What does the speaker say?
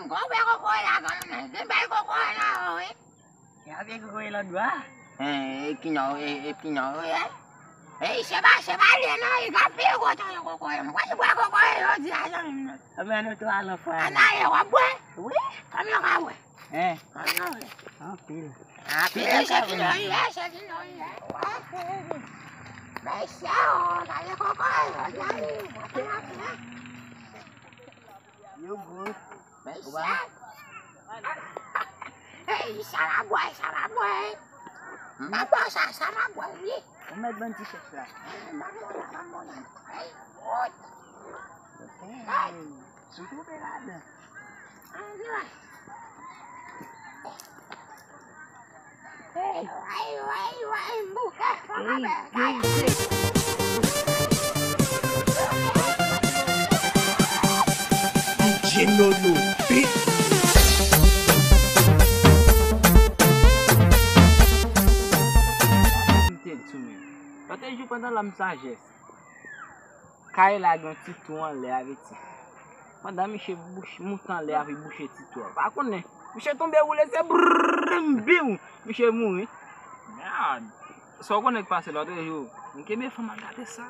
Ngombe koko la kana, dembe koko la oe. Ya bien koko la dua. Kino ya. Se va liena y gapi ko to koko. Wa koko yo di ala. Ameno to ala fa. Ana ya wa bwe. Oui, kami ka we. Pile. Pile sa kino ya. Besao, dale koko. You good. Besao. Salah boy. Apa sama boy? Umet ban t-shirt lah. Sudah berada. Buka. Genolo Beat. Até je pendant la sagesse. Kai la gan titou en l'air avec ti. Pendant Michel bouche montant l'air avec bouche titou. Par contre, Michel tombe ou laisser bim. Michel mourir. Merde. Ça qu'on est passé l'autre jour. On me femme regarder ça.